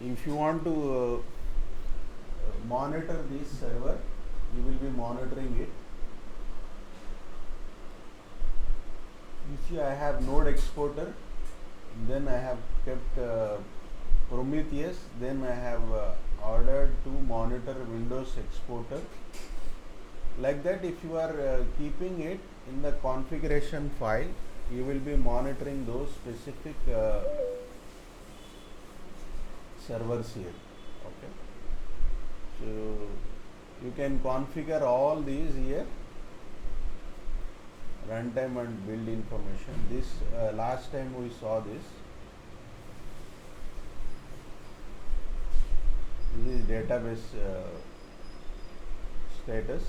If you want to monitor this server, you will be monitoring it. You see, I have node exporter, then I have kept Prometheus, then I have ordered to monitor Windows exporter. Like that, if you are keeping it in the configuration file, you will be monitoring those specific servers here. Okay, so you can configure all these here, runtime and build information. This last time we saw this. This is database status.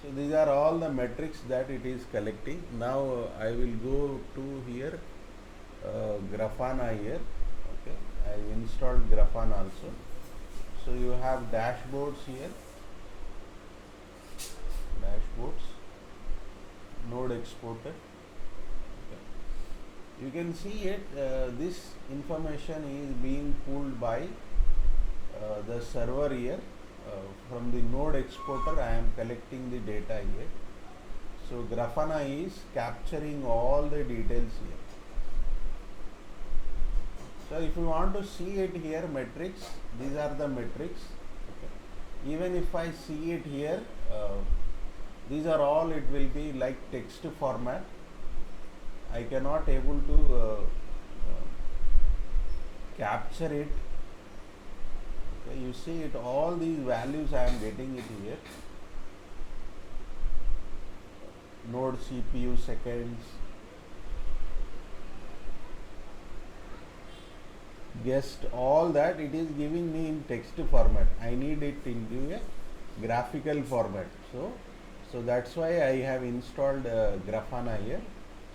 So these are all the metrics that it is collecting. Now I will go to here, Grafana here. Okay, I installed Grafana also. So you have dashboards here, dashboards, node exporter. Okay. You can see it. This information is being pulled by the server here. From the node exporter, I am collecting the data here. So Grafana is capturing all the details here. So if you want to see it here, metrics, these are the metrics. Okay. Even if I see it here, these are all, it will be like text format. I cannot able to capture it. Okay, you see it, all these values I am getting it here. Node CPU seconds, guest, all that it is giving me in text format. I need it into a graphical format. So that's why I have installed Grafana here.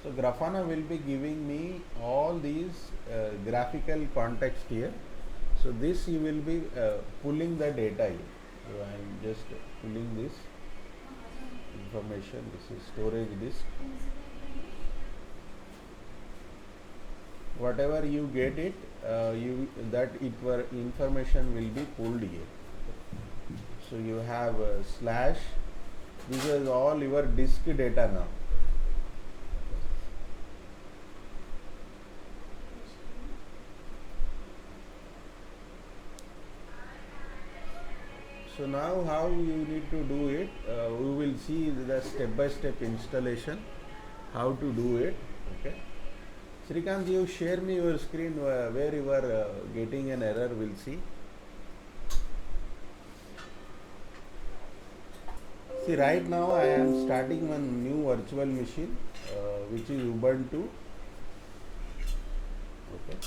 So Grafana will be giving me all these graphical context here. So this you will be pulling the data here. So I am just pulling this information. This is storage disk. Whatever you get it, information will be pulled here. So you have slash. This is all your disk data now. So now how you need to do it, we will see the step-by-step installation, how to do it. Okay. Srikant, you share me your screen where you are getting an error, we'll see. See, right now I am starting one new virtual machine, which is Ubuntu. Okay.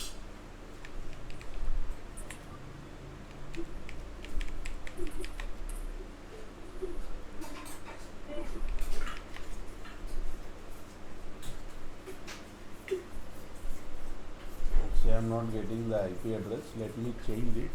So I am not getting the IP address. Let me change it.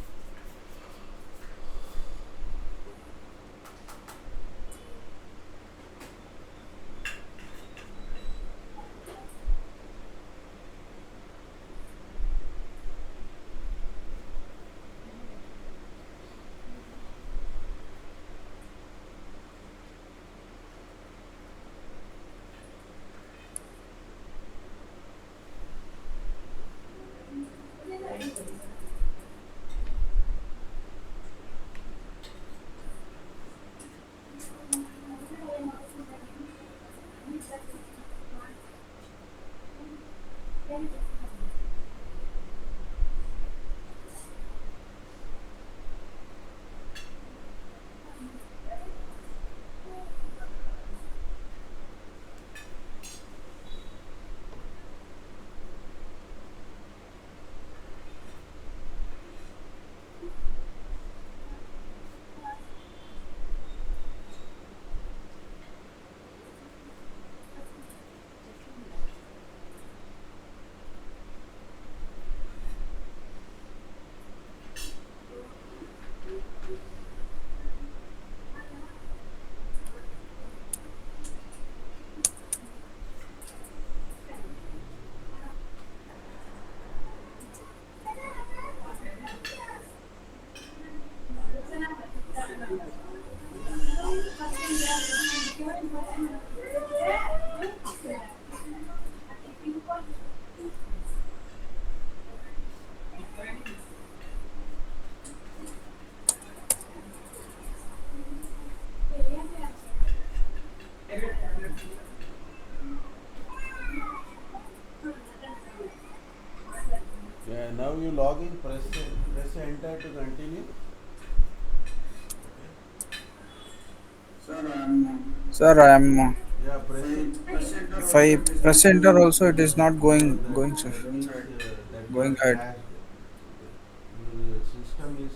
Yeah, now you log in, press enter to continue. Sir, I'm Yeah, press it. if I press enter also it is not No, that going, sir. that means that Going got ahead. crashed. Your system is.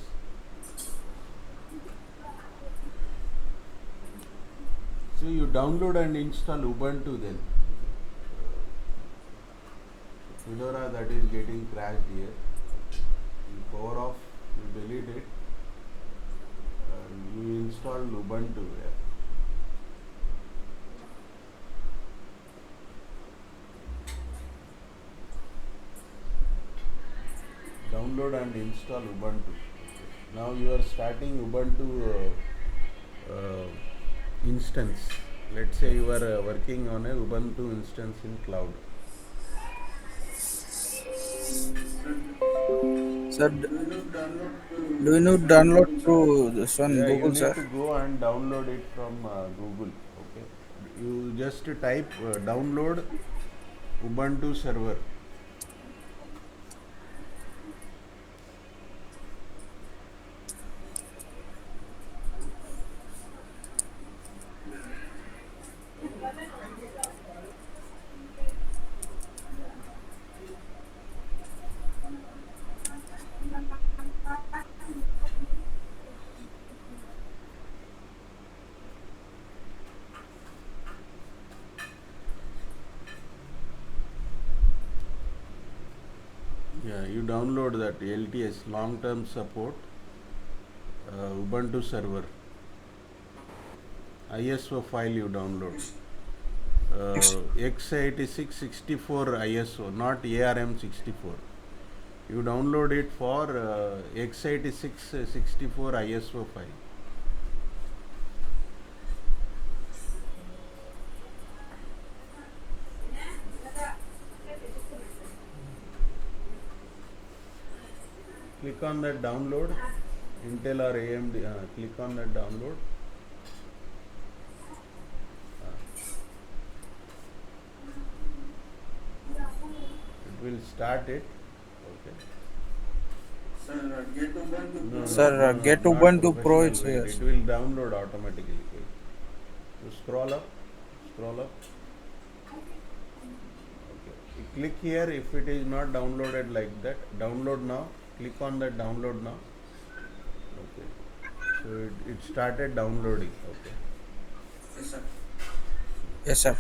So you download and install Ubuntu then. Fedora that is getting crashed here. You power off, you delete it, and you install Ubuntu. Yeah. Download and install Ubuntu. Now you are starting Ubuntu instance. Let's say you are working on a Ubuntu instance in cloud. Sir, do you need download through this one Yeah, you Google, need sir? to go and download it from Google. Okay, you just type download Ubuntu server. Yeah, you download that LTS long term support Ubuntu server ISO file you download. Yes. x86 64 ISO, not ARM 64. You download it for x86 64 ISO file. Click on that download, Intel or AMD. Click on that download. It will start it. Okay. No, no, Sir, no, no, get not Ubuntu Pro professional it's way. here. It will download automatically. Wait. You scroll up, scroll up. Okay. You click here if it is not downloaded like that. Download now. Click on that download now. Okay. So it started downloading. Okay. Yes, sir.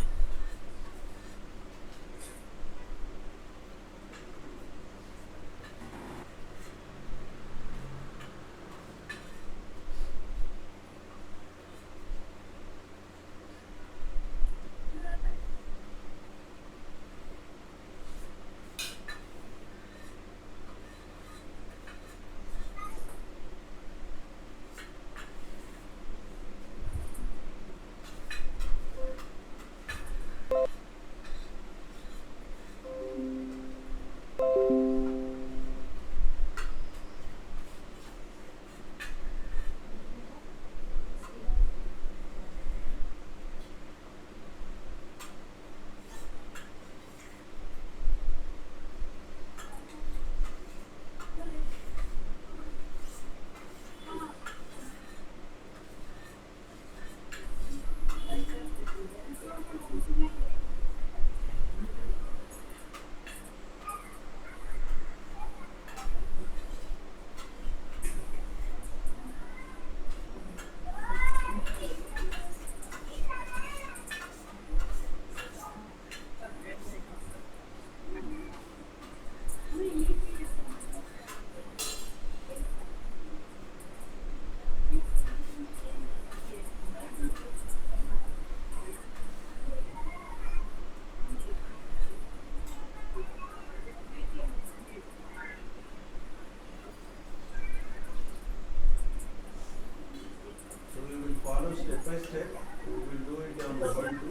So we will follow step by step. We will do it on Ubuntu.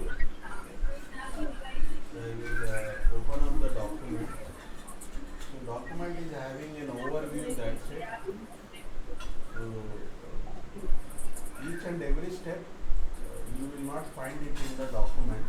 So I will open up the document. So document is having an overview, that's it. So each and every step you will not find it in the document.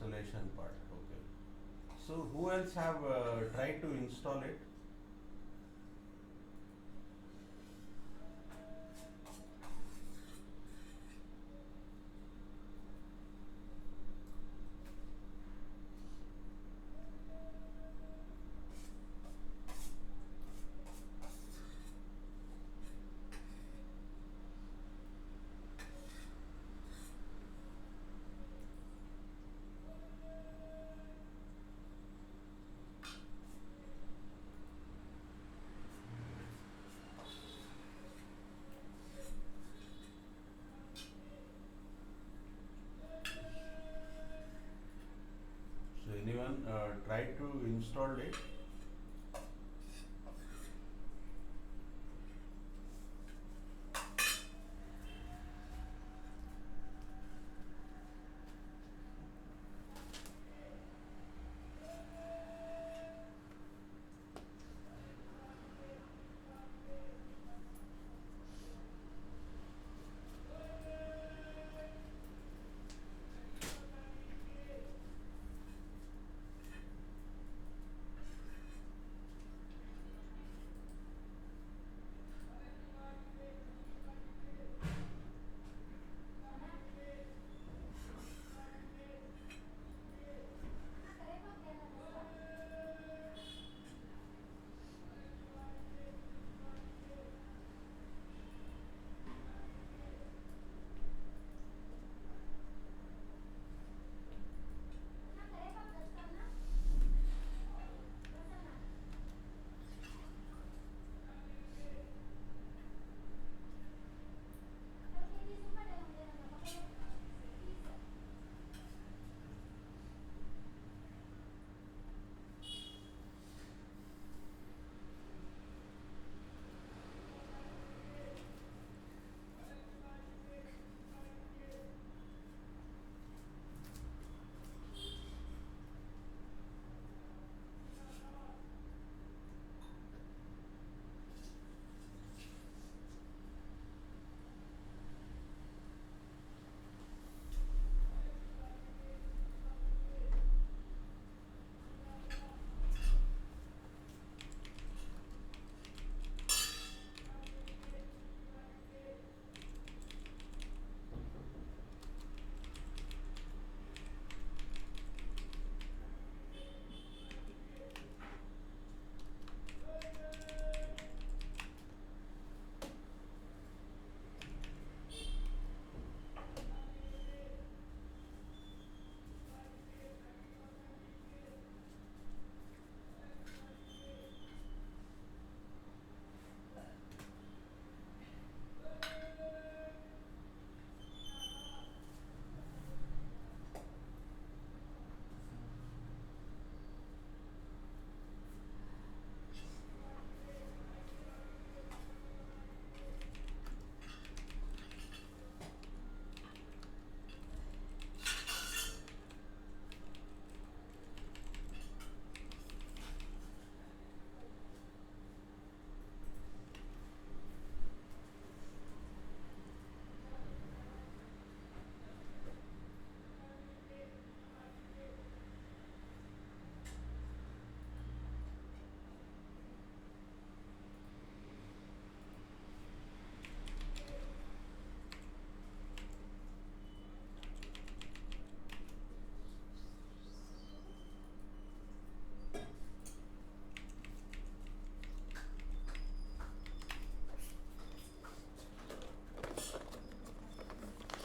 installation part. Okay. So who else have tried to install it? So anyone tried to install it?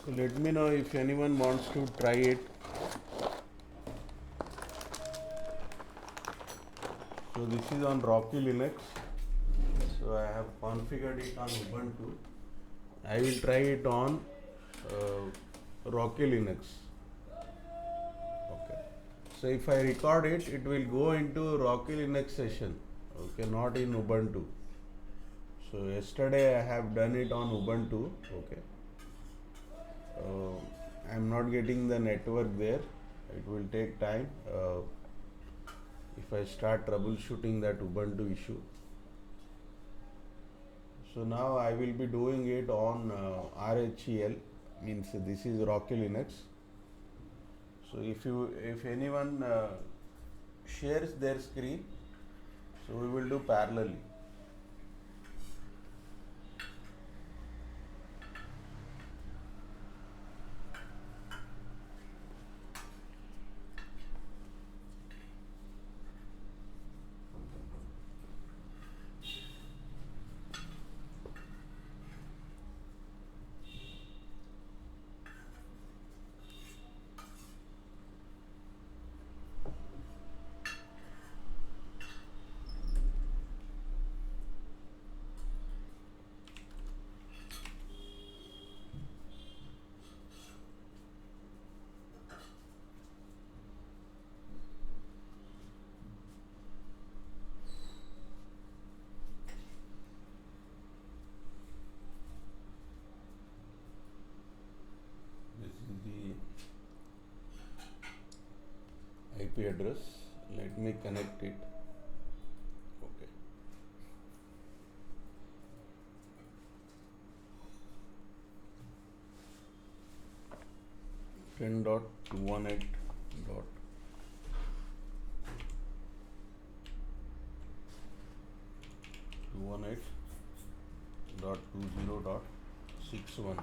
So let me know if anyone wants to try it. So this is on Rocky Linux. So I have configured it on Ubuntu. I will try it on Rocky Linux. Okay. So if I record it, it will go into Rocky Linux session. Okay, not in Ubuntu. So yesterday I have done it on Ubuntu. Okay. I am not getting the network there. It will take time. If I start troubleshooting that Ubuntu issue. So now I will be doing it on RHEL, means this is Rocky Linux. So if anyone shares their screen, so we will do parallelly. This is the IP address. Let me connect it. Okay. 10.218.218.20.61.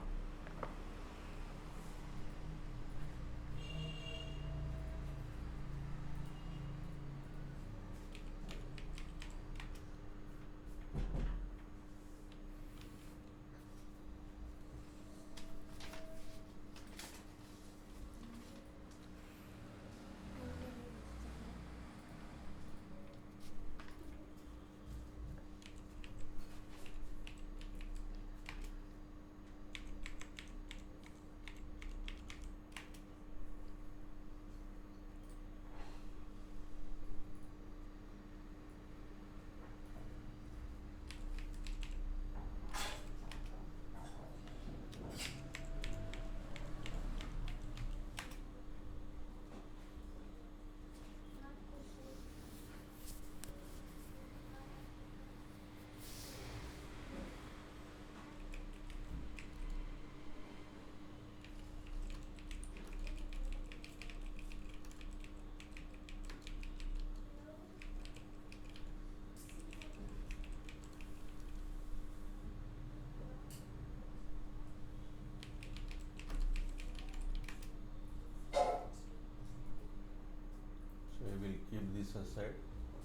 So we will keep this aside.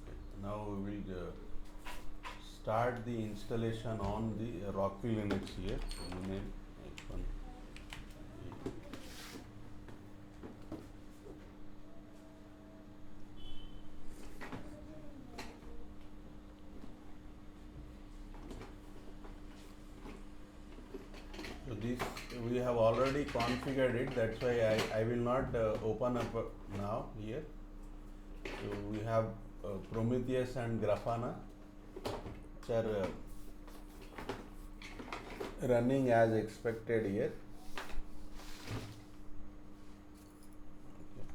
Okay. Now we will start the installation on the Rockville Linux here. Name H1. So this we have already configured it. That's why I will not open up now here. So we have Prometheus and Grafana, which are running as expected here. Okay.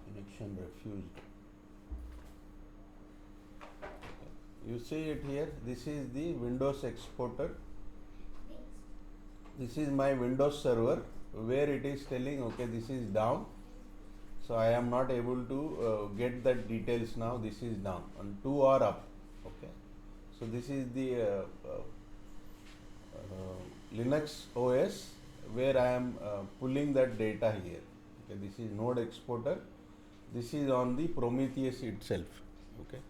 Connection refused. Okay. You see it here. This is the Windows exporter. This is my Windows server where it is telling okay this is down. So I am not able to get that details now. This is down and 2 are up. Okay. So this is the Linux OS where I am pulling that data here. Okay. This is node exporter. This is on the Prometheus itself. Okay.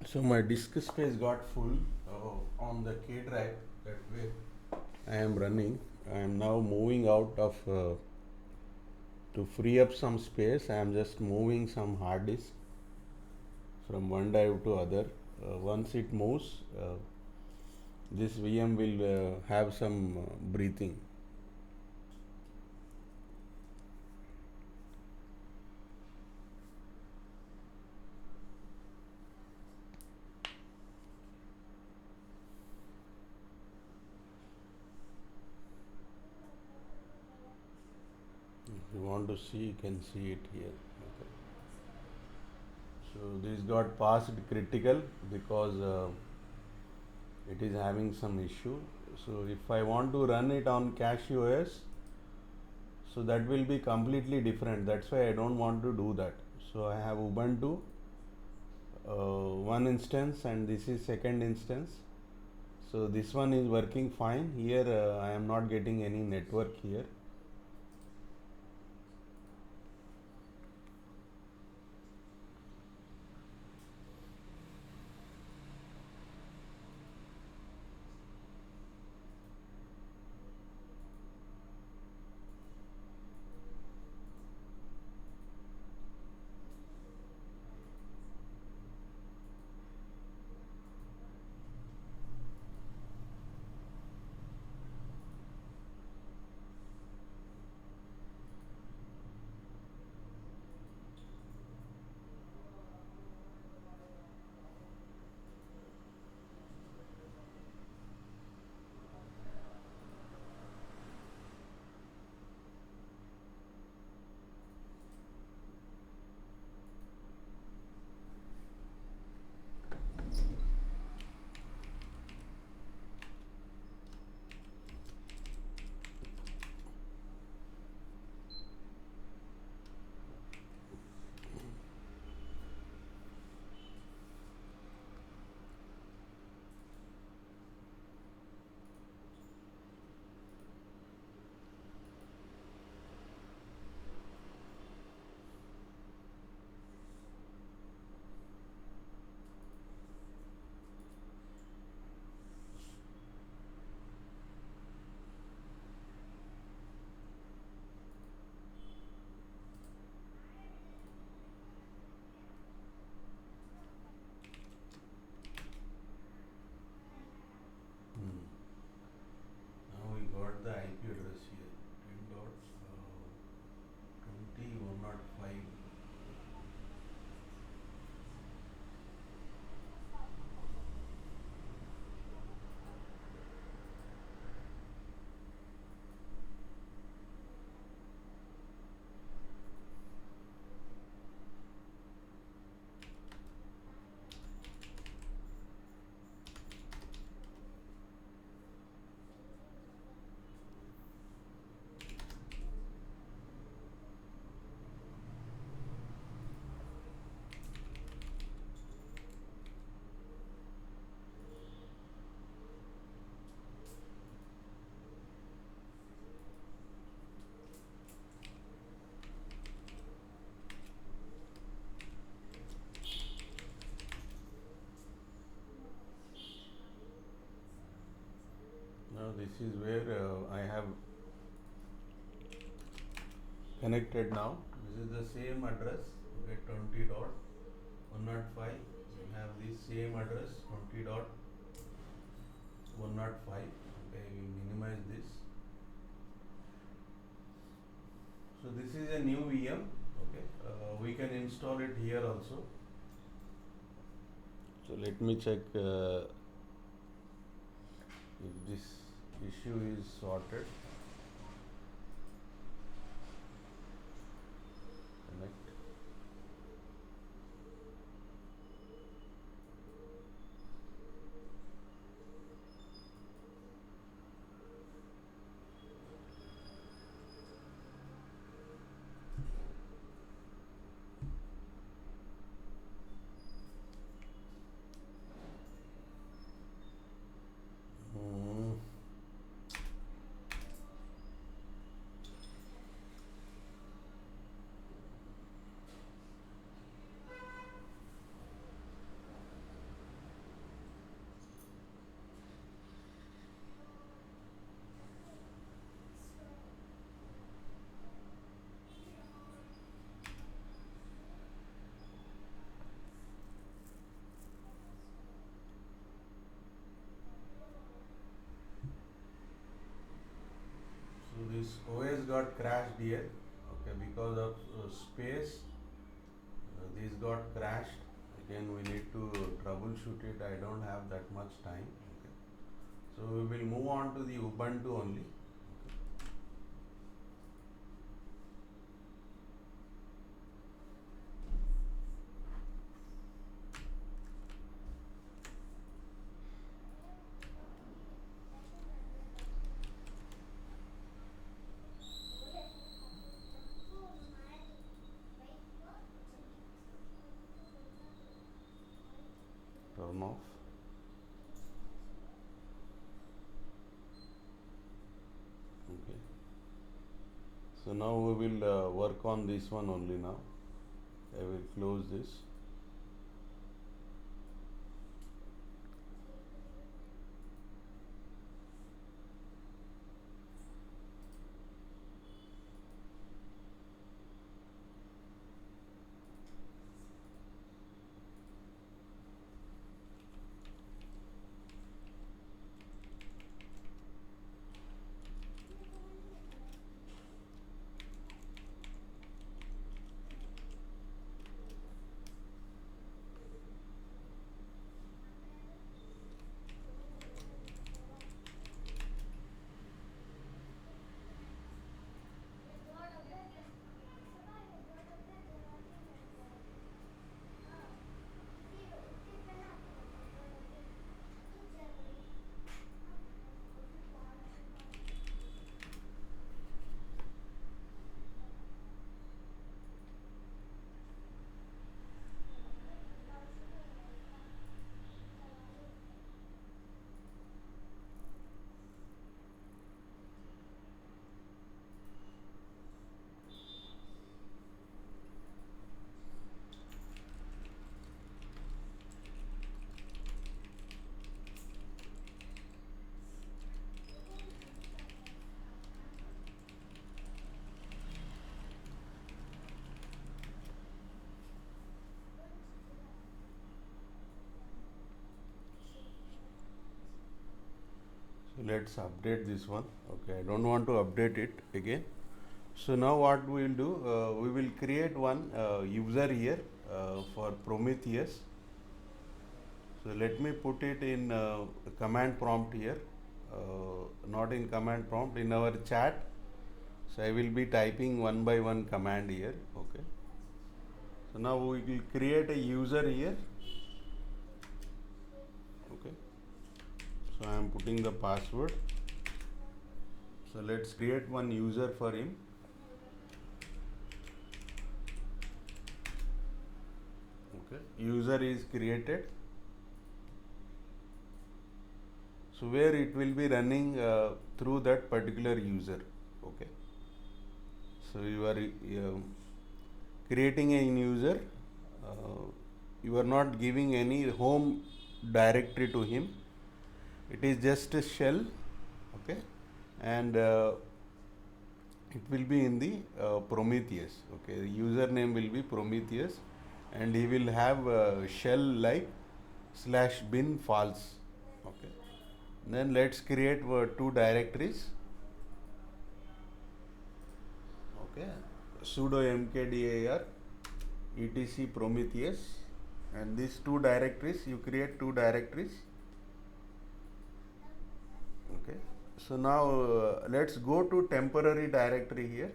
So my disk space got full on the K drive. That way I am running. I am now moving out of to free up some space. I am just moving some hard disk from one drive to other. Once it moves, this VM will have some breathing. If you want to see, you can see it here. Okay. So this got passed critical because it is having some issue. So if I want to run it on cache OS, so that will be completely different. That's why I don't want to do that. So I have Ubuntu one instance and this is second instance. So this one is working fine. Here I am not getting any network here. Now we got the IP address here 10.20.105. Now this is where I have connected now. This is the same address, okay, 20.105. We have this same address, 20.105. Okay, we minimize this. So this is a new VM. Okay, we can install it here also. So let me check if this issue is sorted. Connect. Okay, because of space, this got crashed. Again, we need to troubleshoot it. I don't have that much time. Okay, so we will move on to the Ubuntu only. Turn off. Okay. So now we will work on this one only now. I will close this. So let's update this one. Okay, I don't want to update it again. So now what we will do, we will create one user here for Prometheus. So let me put it in command prompt here, not in command prompt, in our chat. So I will be typing one by one command here. Okay. So now we will create a user here. Okay. So I am putting the password. So let's create one user for him. Okay. User is created. So where it will be running through that particular user. Okay. So you are creating a user. You are not giving any home directory to him. It is just a shell. Okay. And it will be in the Prometheus. Okay. The username will be Prometheus, and he will have shell like /bin false. Okay. Then let's create two directories. Okay, sudo mkdir etc Prometheus, and these two directories, you create two directories. Okay, so now let's go to temporary directory here.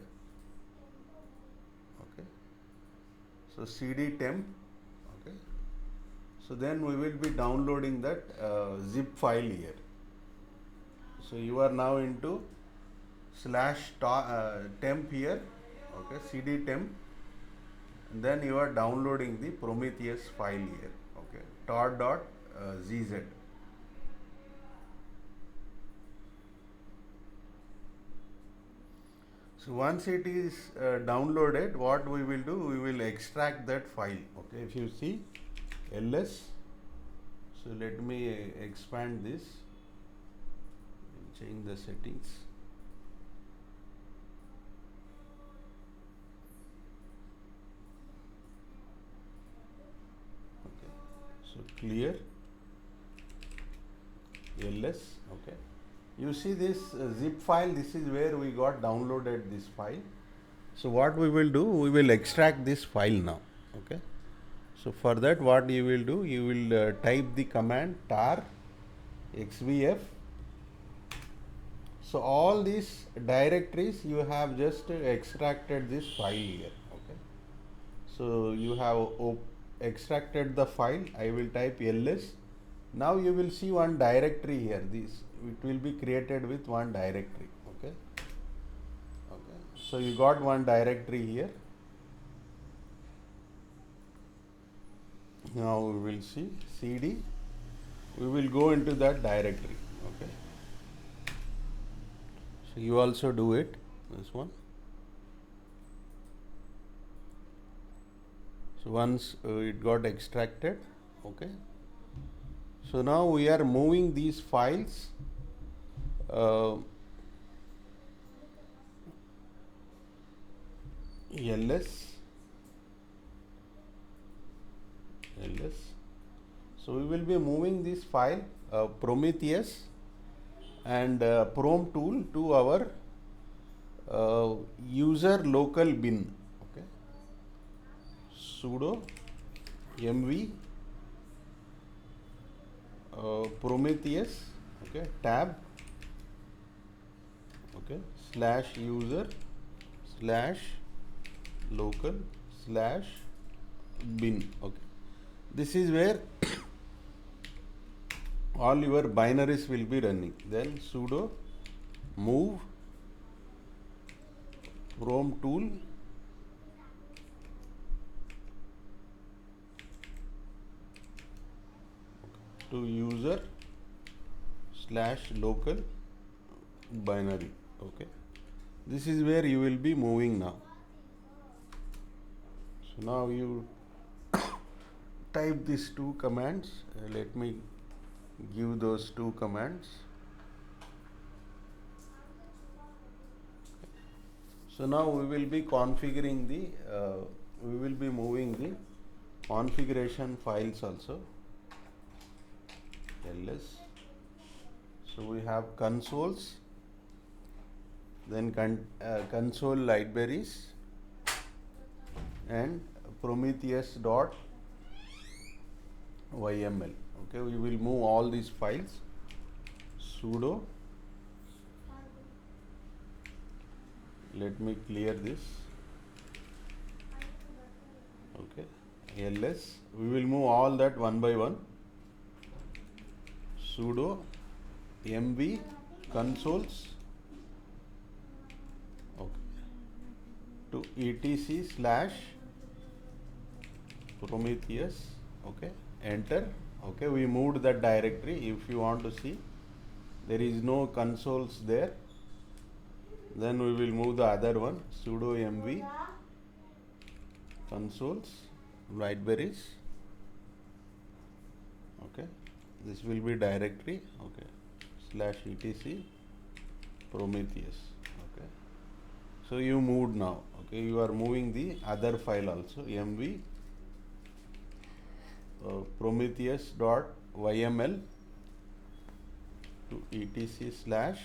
Okay, so cd temp. Okay, so then we will be downloading that zip file here. So you are now into /temp here. Okay, cd temp, and then you are downloading the Prometheus file here. Okay, tar.zz. So once it is downloaded, what we will do, we will extract that file. Okay, if you see ls, so let me expand this and change the settings. Okay, so clear ls. Okay, you see this zip file, this is where we got downloaded this file. So what we will do, we will extract this file now. Okay. So for that, what you will do, you will type the command tar xvf. So all these directories you have just extracted this file here. Okay. So you have extracted the file. I will type ls. Now you will see one directory here. This it will be created with one directory. Okay. Okay. So you got one directory here. Now we will see cd. We will go into that directory. Okay. So you also do it. This one. So once it got extracted. Okay. So now we are moving these files ls. So we will be moving this file Prometheus and Prom tool to our user local bin. Okay. Sudo mv Prometheus. Okay. Tab. Okay. Slash user slash local slash bin. Okay. This is where all your binaries will be running. Then sudo move prom tool to user slash local binary. Okay. This is where you will be moving now. So now you type these two commands. Let me give those two commands. So now we will be configuring the we will be moving the configuration files also. ls. So we have consoles, then console libraries and Prometheus dot yml. Okay, we will move all these files. Sudo, let me clear this. Okay, ls. We will move all that one by one. Sudo mv consoles, okay, to etc slash Prometheus. Okay, enter. Okay, we moved that directory. If you want to see, there is no consoles there. Then we will move the other one. Sudo mv consoles libraries. Okay, this will be directory. Okay, slash etc Prometheus. Okay, so you moved now. Okay, you are moving the other file also, mv Prometheus dot yml to etc slash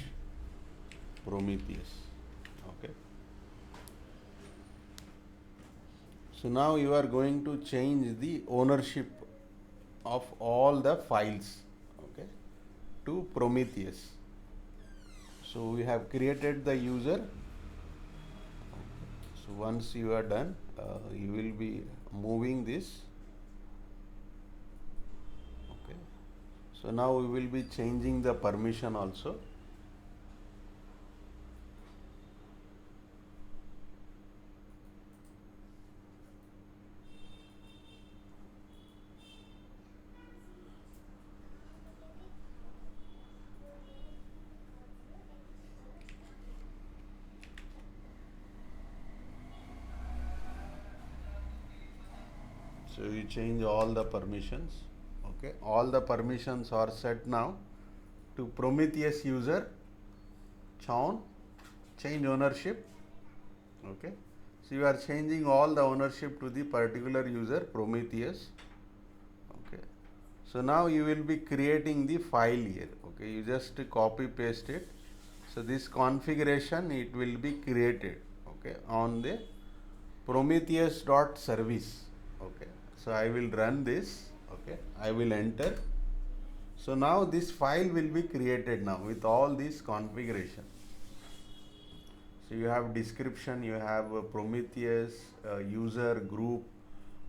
Prometheus. Okay. So now you are going to change the ownership of all the files, okay, to Prometheus. So we have created the user. So once you are done, you will be moving this. Okay. So now we will be changing the permission also. So you change all the permissions. Okay, all the permissions are set now to Prometheus user, Chaun, change ownership. Okay, so you are changing all the ownership to the particular user, Prometheus. Okay, so now you will be creating the file here. Okay, you just copy paste it. So this configuration, it will be created. okay, on the Prometheus dot service. Okay, so I will run this. Okay, I will enter. So now this file will be created now with all these configuration. So you have description, you have Prometheus, user group,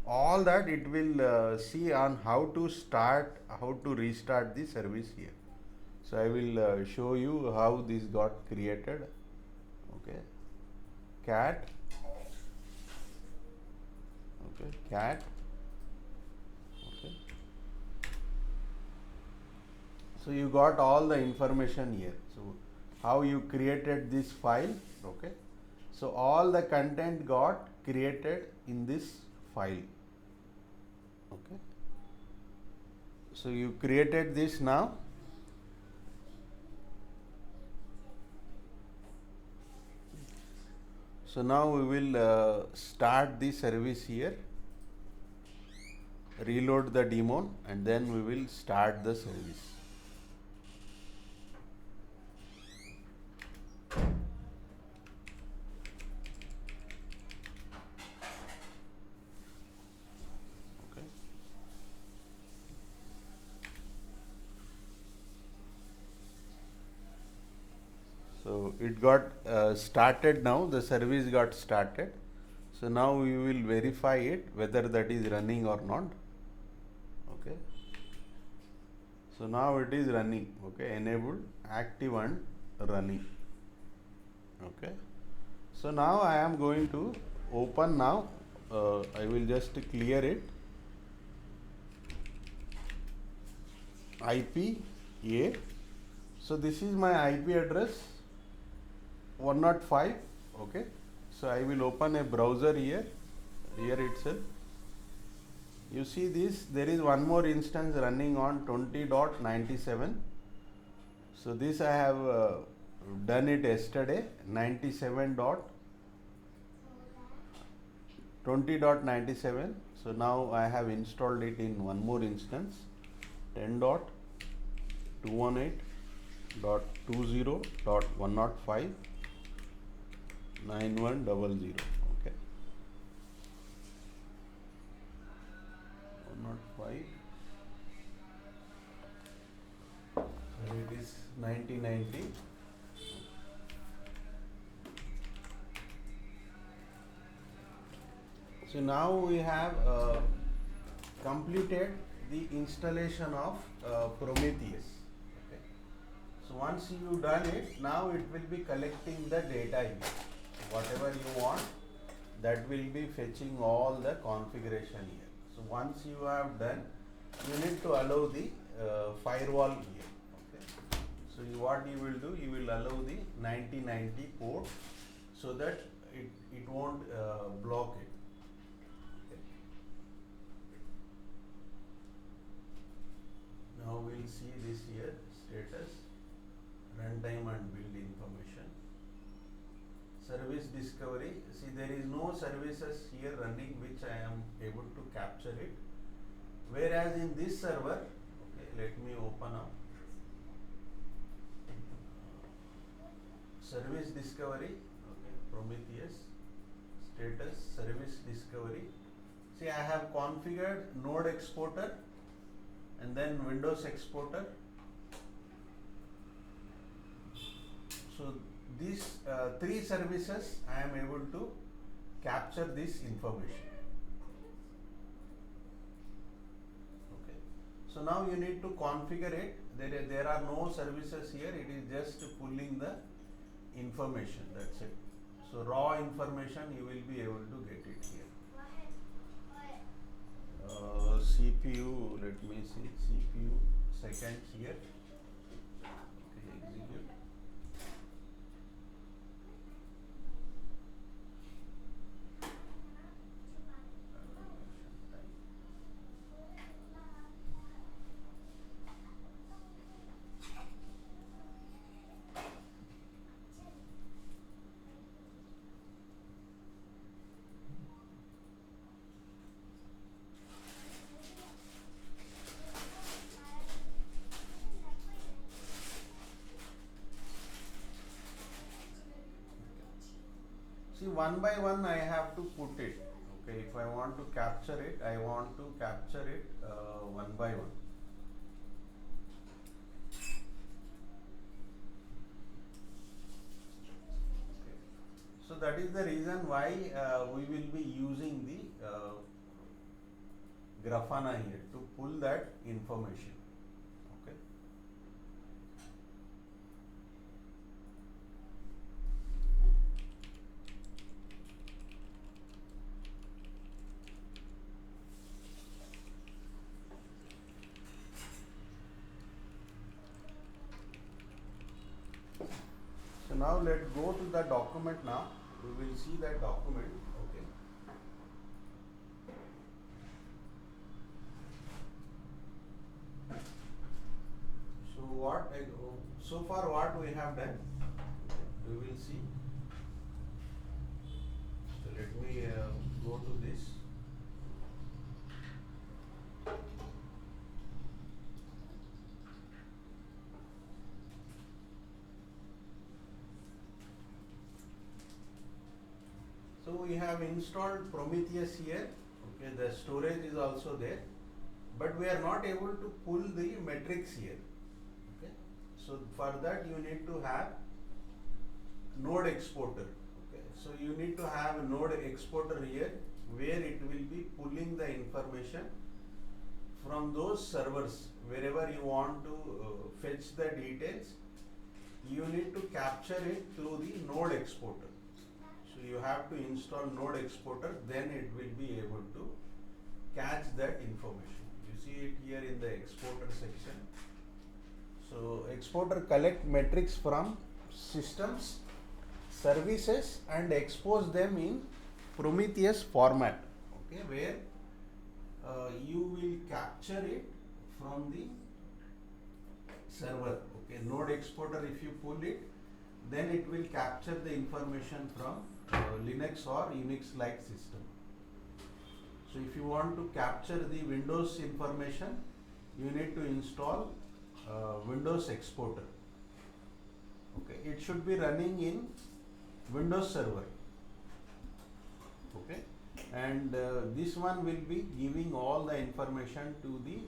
all that it will see on how to start, how to restart the service here. So I will show you how this got created. Okay, cat. Okay, cat. Okay. So you got all the information here. So how you created this file. Okay. So all the content got created in this file. Okay. So you created this now. So now we will start the service here, reload the daemon, and then we will start the service. Okay. So it got started now, the service got started. So now we will verify it whether that is running or not. Okay. So now it is running. Okay, enabled, active and running. Okay. So now I am going to open now. I will just clear it. IP A. So this is my IP address 105. Okay. So I will open a browser here itself. You see this, there is one more instance running on 20.97. So this I have done it yesterday, 20.97. So now I have installed it in one more instance, 10.218.20.105 9100. Okay, 105. So it is 1990. So now we have completed the installation of Prometheus. Okay. So once you done it, now it will be collecting the data here. Whatever you want, that will be fetching all the configuration here. So once you have done, you need to allow the firewall here. Okay. So what you will do, you will allow the 9090 port so that it won't block it. Okay. Now we'll see this here, status, runtime and build information. Service discovery, see there is no services here running which I am able to capture it. Whereas in this server, okay, let me open up. Service discovery, okay, Prometheus, status, service discovery. See I have configured node exporter and then Windows exporter. So these three services I am able to capture this information. Okay. So now you need to configure it. There are no services here. It is just pulling the information. That's it. So raw information you will be able to get it here. CPU. Let me see. CPU seconds here. Okay, execute. one by one I have to put it. Okay, if I want to capture it, I want to capture it one by one. So that is the reason why we will be using the Grafana here to pull that information. Okay. So now let's go to the document now. We will see that document. Okay. So far what we have done, we will see. So let me go to this. So we have installed Prometheus here. Okay, the storage is also there, but we are not able to pull the metrics here. Okay, so for that you need to have node exporter. Okay, so you need to have a node exporter here where it will be pulling the information from those servers wherever you want to fetch the details. You need to capture it through the node exporter. So you have to install node exporter, then it will be able to catch that information. You see it here in the exporter section. So exporter collect metrics from systems, services and expose them in Prometheus format. Okay, where you will capture it from the server. Okay, node exporter, if you pull it, then it will capture the information from Linux or Unix like system. So if you want to capture the Windows information, you need to install Windows exporter. Okay, it should be running in Windows server. Okay, and this one will be giving all the information to the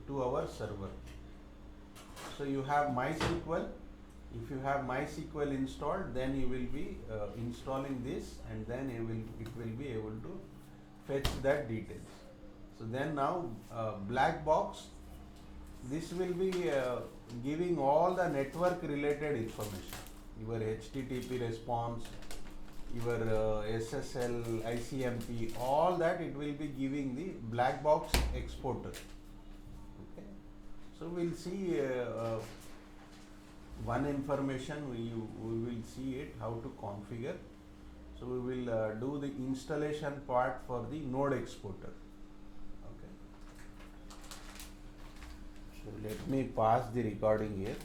to our server. So you have MySQL. If you have MySQL installed, then you will be installing this, and then it will be able to fetch that details. So then now black box, this will be giving all the network related information, your HTTP response, your SSL, ICMP, all that it will be giving the black box exporter. Okay, so we'll see one information, we will see it how to configure. So we will do the installation part for the node exporter. Okay, so let me pause the recording here.